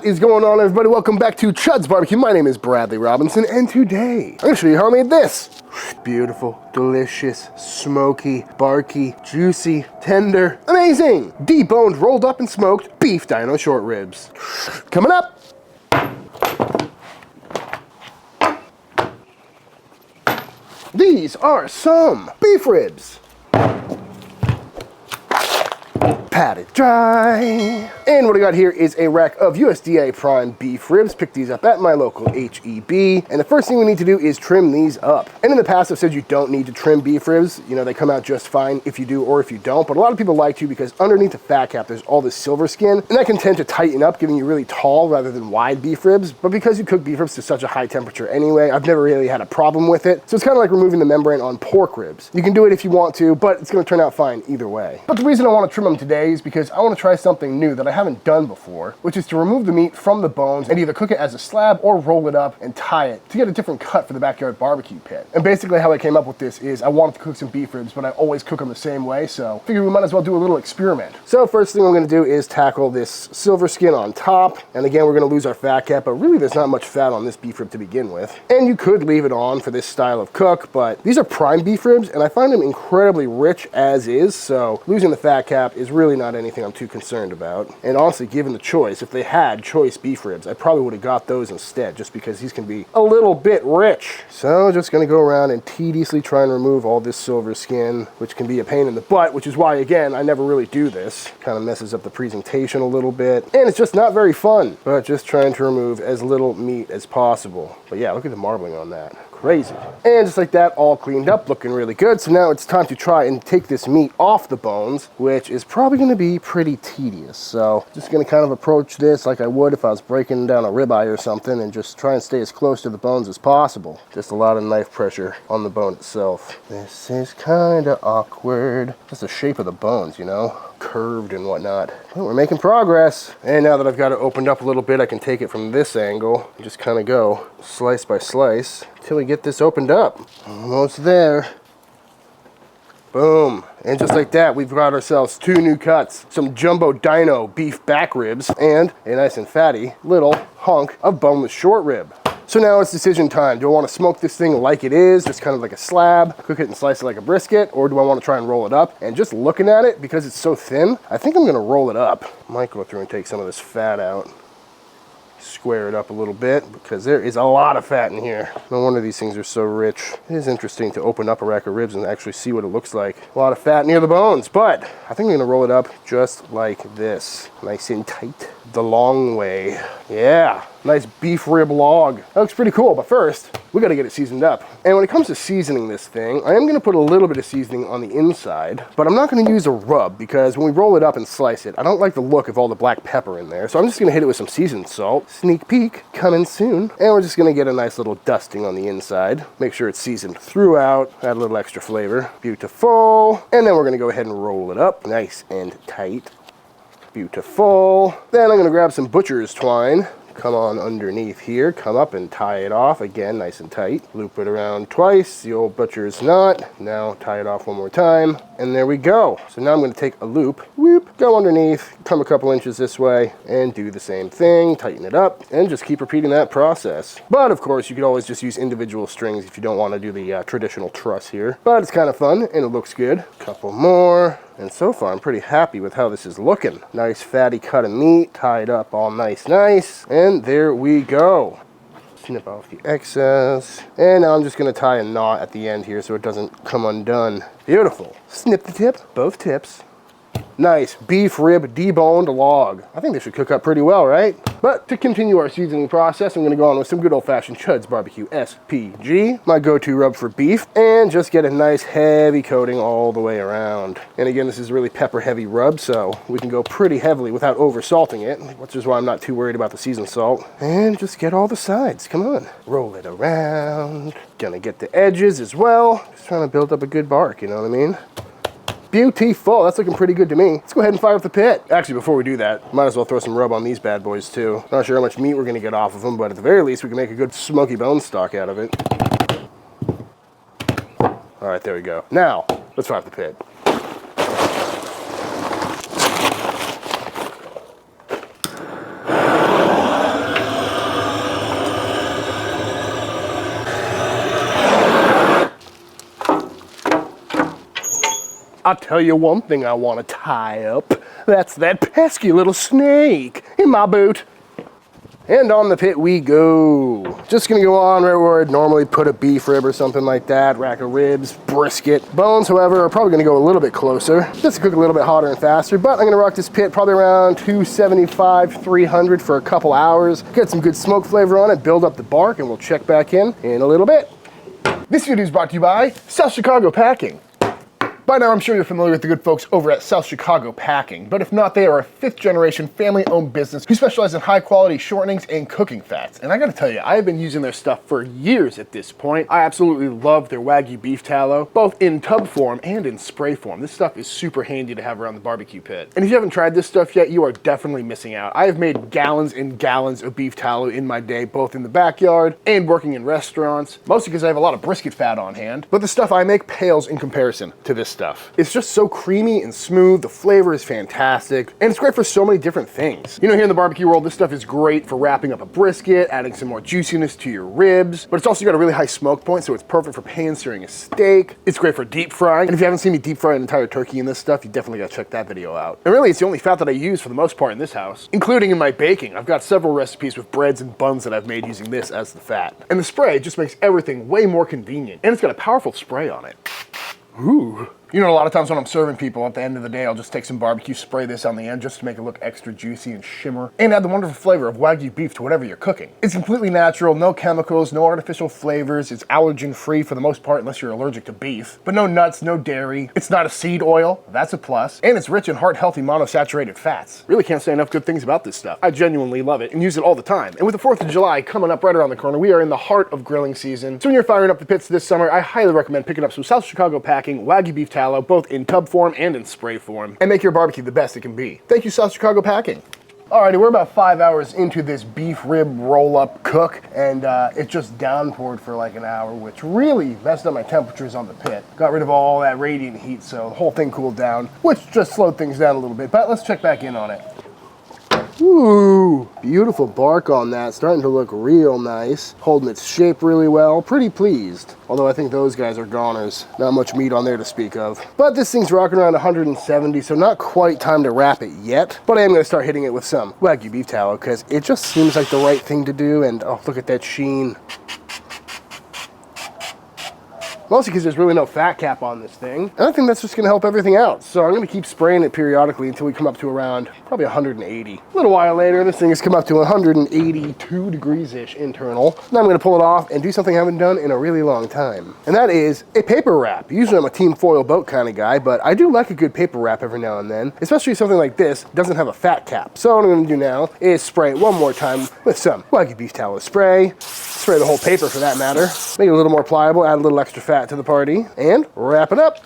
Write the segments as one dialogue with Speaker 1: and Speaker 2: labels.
Speaker 1: is going on, everybody? Welcome back to Chuds BBQ. My name is Bradley Robinson, and today I'm going to show you how I made this. Beautiful, delicious, smoky, barky, juicy, tender, amazing, deboned, rolled up and smoked beef dino short ribs. Coming up. These are some beef ribs. Patted dry. And what I got here is a rack of USDA prime beef ribs. Picked these up at my local HEB. And the first thing we need to do is trim these up. And in the past I've said you don't need to trim beef ribs. You know, they come out just fine if you do or if you don't. But a lot of people like to because underneath the fat cap there's all this silver skin. And that can tend to tighten up, giving you really tall rather than wide beef ribs. But because you cook beef ribs to such a high temperature anyway, I've never really had a problem with it. So it's kind of like removing the membrane on pork ribs. You can do it if you want to, but it's going to turn out fine either way. But the reason I want to trim them today is because I want to try something new that I haven't done before, which is to remove the meat from the bones and either cook it as a slab or roll it up and tie it to get a different cut for the backyard barbecue pit. And basically how I came up with this is I wanted to cook some beef ribs, but I always cook them the same way, so I figured we might as well do a little experiment. So first thing I'm going to do is tackle this silver skin on top, and again we're going to lose our fat cap, but really there's not much fat on this beef rib to begin with. And you could leave it on for this style of cook, but these are prime beef ribs and I find them incredibly rich as is, so losing the fat cap is really not anything I'm too concerned about. And honestly, given the choice, if they had choice beef ribs, I probably would have got those instead, just because these can be a little bit rich. So just gonna go around and tediously try and remove all this silver skin, which can be a pain in the butt, which is why, again, I never really do this. Kind of messes up the presentation a little bit, and it's just not very fun, but just trying to remove as little meat as possible. But yeah, look at the marbling on that. Crazy. And just like that, all cleaned up, looking really good. So now it's time to try and take this meat off the bones, which is probably going to be pretty tedious. So just going to kind of approach this like I would if I was breaking down a ribeye or something, and just try and stay as close to the bones as possible. Just a lot of knife pressure on the bone itself. This is kind of awkward. Just the shape of the bones, you know? Curved and whatnot. But we're making progress. And now that I've got it opened up a little bit, I can take it from this angle and just kind of go slice by slice until we get this opened up. Almost there. Boom. And just like that, we've got ourselves two new cuts. Some jumbo dino beef back ribs and a nice and fatty little hunk of boneless short rib. So now it's decision time. Do I want to smoke this thing like it is, just kind of like a slab, cook it and slice it like a brisket, or do I want to try and roll it up? And just looking at it, because it's so thin, I think I'm going to roll it up. Might go through and take some of this fat out. Square it up a little bit, because there is a lot of fat in here. No wonder these things are so rich. It is interesting to open up a rack of ribs and actually see what it looks like. A lot of fat near the bones, but I think I'm going to roll it up just like this. Nice and tight. The long way. Yeah. Nice beef rib log. That looks pretty cool, but first, we gotta get it seasoned up. And when it comes to seasoning this thing, I am gonna put a little bit of seasoning on the inside, but I'm not gonna use a rub because when we roll it up and slice it, I don't like the look of all the black pepper in there. So I'm just gonna hit it with some seasoned salt. Sneak peek, coming soon. And we're just gonna get a nice little dusting on the inside. Make sure it's seasoned throughout, add a little extra flavor. Beautiful. And then we're gonna go ahead and roll it up nice and tight. Beautiful. Then I'm gonna grab some butcher's twine. Come on underneath here, come up and tie it off, again, nice and tight. Loop it around twice, the old butcher's knot. Now tie it off one more time, and there we go. So now I'm gonna take a loop, whoop, go underneath, come a couple inches this way, and do the same thing, tighten it up, and just keep repeating that process. But of course, you could always just use individual strings if you don't wanna do the traditional truss here. But it's kind of fun, and it looks good. Couple more. And so far, I'm pretty happy with how this is looking. Nice fatty cut of meat, tied up all nice. And there we go. Snip off the excess. And now I'm just gonna tie a knot at the end here so it doesn't come undone. Beautiful. Snip the tip, both tips. Nice beef rib deboned log. I think they should cook up pretty well, right? But to continue our seasoning process, I'm gonna go on with some good old-fashioned Chuds BBQ SPG, my go-to rub for beef, and just get a nice heavy coating all the way around. And again, this is a really pepper-heavy rub, so we can go pretty heavily without over-salting it, which is why I'm not too worried about the seasoned salt. And just get all the sides, come on. Roll it around. Gonna get the edges as well. Just trying to build up a good bark, you know what I mean? Beautiful, that's looking pretty good to me. Let's go ahead and fire up the pit. Actually, before we do that, might as well throw some rub on these bad boys too. Not sure how much meat we're gonna get off of them, but at the very least, we can make a good smoky bone stock out of it. All right, there we go. Now, let's fire up the pit. I'll tell you one thing I want to tie up. That's that pesky little snake in my boot. And on the pit we go. Just gonna go on right where I'd normally put a beef rib or something like that, rack of ribs, brisket. Bones, however, are probably gonna go a little bit closer, just to cook a little bit hotter and faster, but I'm gonna rock this pit probably around 275, 300 for a couple hours, get some good smoke flavor on it, build up the bark, and we'll check back in a little bit. This video is brought to you by South Chicago Packing. By now, I'm sure you're familiar with the good folks over at South Chicago Packing, but if not, they are a 5th-generation family-owned business who specialize in high-quality shortenings and cooking fats. And I gotta tell you, I have been using their stuff for years at this point. I absolutely love their Wagyu beef tallow, both in tub form and in spray form. This stuff is super handy to have around the barbecue pit. And if you haven't tried this stuff yet, you are definitely missing out. I have made gallons and gallons of beef tallow in my day, both in the backyard and working in restaurants, mostly because I have a lot of brisket fat on hand. But the stuff I make pales in comparison to this stuff. It's just so creamy and smooth, the flavor is fantastic, and it's great for so many different things. You know, here in the barbecue world, this stuff is great for wrapping up a brisket, adding some more juiciness to your ribs, but it's also got a really high smoke point, so it's perfect for pan-searing a steak. It's great for deep frying, and if you haven't seen me deep fry an entire turkey in this stuff, you definitely gotta check that video out. And really, it's the only fat that I use for the most part in this house, including in my baking. I've got several recipes with breads and buns that I've made using this as the fat. And the spray just makes everything way more convenient, and it's got a powerful spray on it. Ooh. You know, a lot of times when I'm serving people, at the end of the day, I'll just take some barbecue, spray this on the end just to make it look extra juicy and shimmer, and add the wonderful flavor of Wagyu beef to whatever you're cooking. It's completely natural, no chemicals, no artificial flavors. It's allergen-free for the most part, unless you're allergic to beef. But no nuts, no dairy. It's not a seed oil, that's a plus. And it's rich in heart-healthy monosaturated fats. Really can't say enough good things about this stuff. I genuinely love it and use it all the time. And with the 4th of July coming up right around the corner, we are in the heart of grilling season. So when you're firing up the pits this summer, I highly recommend picking up some South Chicago Packing Wagyu beef tallow, both in tub form and in spray form, and make your barbecue the best it can be. Thank you, South Chicago Packing. Alrighty, we're about 5 hours into this beef rib roll-up cook, and it just downpoured for like an hour, which really messed up my temperatures on the pit. Got rid of all that radiant heat, so the whole thing cooled down, which just slowed things down a little bit, but let's check back in on it. Ooh, beautiful bark on that, starting to look real nice, holding its shape really well, pretty pleased. Although I think those guys are goners, not much meat on there to speak of. But this thing's rocking around 170, so not quite time to wrap it yet, but I am gonna start hitting it with some Wagyu beef tallow, because it just seems like the right thing to do, and oh, look at that sheen. Mostly because there's really no fat cap on this thing. And I think that's just gonna help everything out. So I'm gonna keep spraying it periodically until we come up to around probably 180. A little while later, this thing has come up to 182 degrees-ish internal. Now I'm gonna pull it off and do something I haven't done in a really long time. And that is a paper wrap. Usually I'm a team foil boat kind of guy, but I do like a good paper wrap every now and then, especially if something like this doesn't have a fat cap. So what I'm gonna do now is spray it one more time with some Wagyu beef tallow spray. Spray the whole paper for that matter. Make it a little more pliable, add a little extra fat to the party, and wrap it up.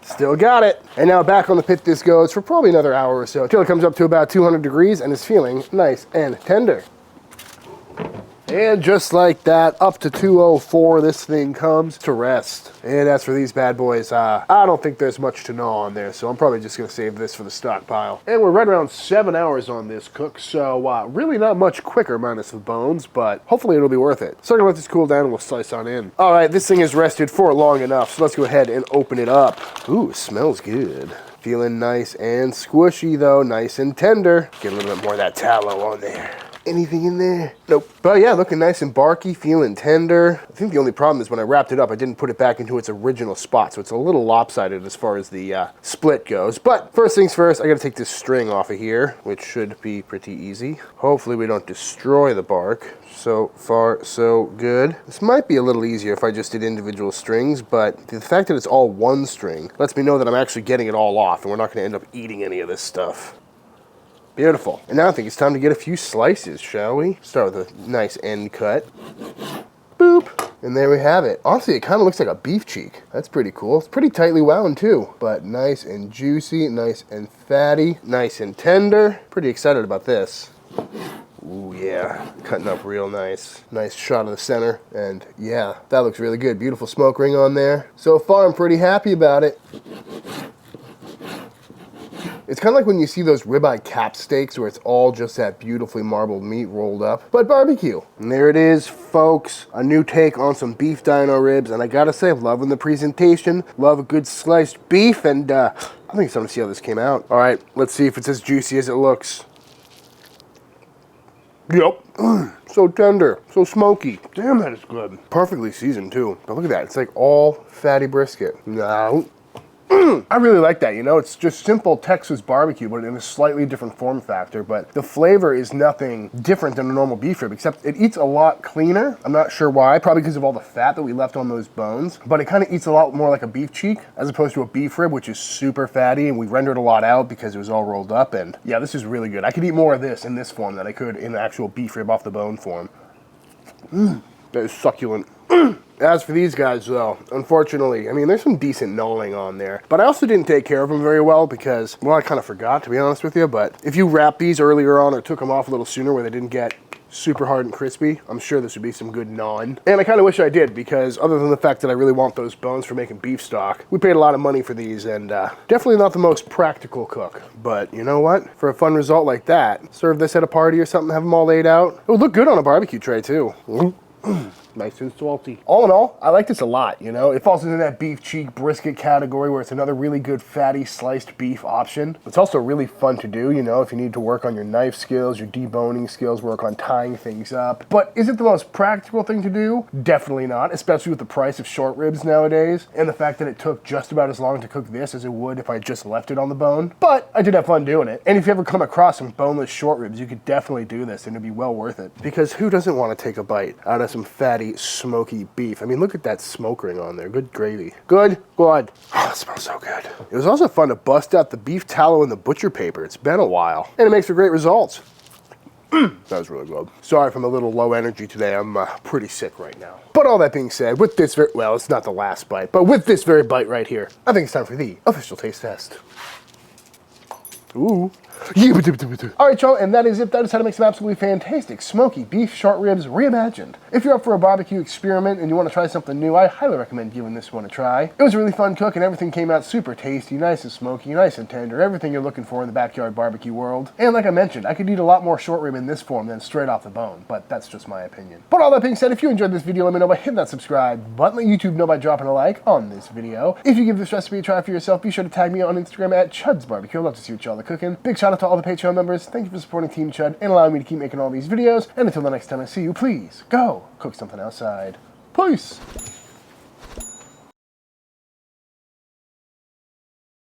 Speaker 1: Still got it. And now back on the pit this goes for probably another hour or so, until it comes up to about 200 degrees and is feeling nice and tender. And just like that, up to 204, this thing comes to rest. And as for these bad boys, I don't think there's much to gnaw on there, so I'm probably just gonna save this for the stockpile. And we're right around 7 hours on this cook, so really not much quicker minus the bones, but hopefully it'll be worth it. So I'm gonna let this cool down and we'll slice on in. All right, this thing has rested for long enough, so let's go ahead and open it up. Ooh, smells good. Feeling nice and squishy though, nice and tender. Get a little bit more of that tallow on there. Anything in there? Nope. But yeah, looking nice and barky, feeling tender. I think the only problem is when I wrapped it up, I didn't put it back into its original spot, so it's a little lopsided as far as the split goes. But first things first, I gotta take this string off of here, which should be pretty easy. Hopefully we don't destroy the bark. So far, so good. This might be a little easier if I just did individual strings, but the fact that it's all one string lets me know that I'm actually getting it all off, and we're not gonna end up eating any of this stuff. Beautiful. And now I think it's time to get a few slices, shall we? Start with a nice end cut. Boop. And there we have it. Honestly, it kind of looks like a beef cheek. That's pretty cool. It's pretty tightly wound too, but nice and juicy, nice and fatty, nice and tender. Pretty excited about this. Ooh, yeah, cutting up real nice. Nice shot of the center, and yeah, that looks really good. Beautiful smoke ring on there. So far, I'm pretty happy about it. It's kind of like when you see those ribeye cap steaks where it's all just that beautifully marbled meat rolled up, but barbecue. And there it is, folks. A new take on some beef dino ribs, and I gotta say, loving the presentation, love a good sliced beef, and I think it's time to see how this came out. All right, let's see if it's as juicy as it looks. Yep. So tender, so smoky. Damn, that is good. Perfectly seasoned too. But look at that, it's like all fatty brisket. No. I really like that, you know, it's just simple Texas barbecue, but in a slightly different form factor, but the flavor is nothing different than a normal beef rib, except it eats a lot cleaner. I'm not sure why, probably because of all the fat that we left on those bones, but it kind of eats a lot more like a beef cheek, as opposed to a beef rib, which is super fatty, and we rendered a lot out because it was all rolled up, and yeah, this is really good. I could eat more of this in this form than I could in the actual beef rib off the bone form. That is succulent. As for these guys, though, unfortunately, I mean, there's some decent gnawing on there, but I also didn't take care of them very well because, well, I kind of forgot, to be honest with you, but if you wrapped these earlier on or took them off a little sooner where they didn't get super hard and crispy, I'm sure this would be some good gnawing. And I kind of wish I did, because other than the fact that I really want those bones for making beef stock, we paid a lot of money for these, and definitely not the most practical cook. But you know what? For a fun result like that, serve this at a party or something, have them all laid out. It would look good on a barbecue tray, too. Nice and salty. All in all, I like this a lot, you know? It falls into that beef cheek brisket category where it's another really good fatty sliced beef option. It's also really fun to do, you know, if you need to work on your knife skills, your deboning skills, work on tying things up. But is it the most practical thing to do? Definitely not, especially with the price of short ribs nowadays, and the fact that it took just about as long to cook this as it would if I just left it on the bone. But I did have fun doing it. And if you ever come across some boneless short ribs, you could definitely do this and it'd be well worth it. Because who doesn't want to take a bite out of some fatty, smoky beef? I mean, look at that smoke ring on there. Good gravy. Good. Good. Oh, it smells so good. It was also fun to bust out the beef tallow and the butcher paper. It's been a while, and it makes for great results. That was really good. Sorry if I'm a little low energy today. I'm pretty sick right now. But all that being said, with this well, it's not the last bite, but with this very bite right here, I think it's time for the official taste test. Ooh. Alright, y'all, and that is it. That is how to make some absolutely fantastic smoky beef short ribs reimagined. If you're up for a barbecue experiment and you want to try something new, I highly recommend giving this one a try. It was a really fun cook and everything came out super tasty, nice and smoky, nice and tender, everything you're looking for in the backyard barbecue world. And like I mentioned, I could eat a lot more short rib in this form than straight off the bone, but that's just my opinion. But all that being said, if you enjoyed this video, let me know by hitting that subscribe button. Let YouTube know by dropping a like on this video. If you give this recipe a try for yourself, be sure to tag me on Instagram at Chuds BBQ. I'd love to see what y'all are cooking. Big shout out to all the Patreon members. Thank you for supporting Team Chud and allowing me to keep making all these videos. And until the next time I see you, please go cook something outside. Peace!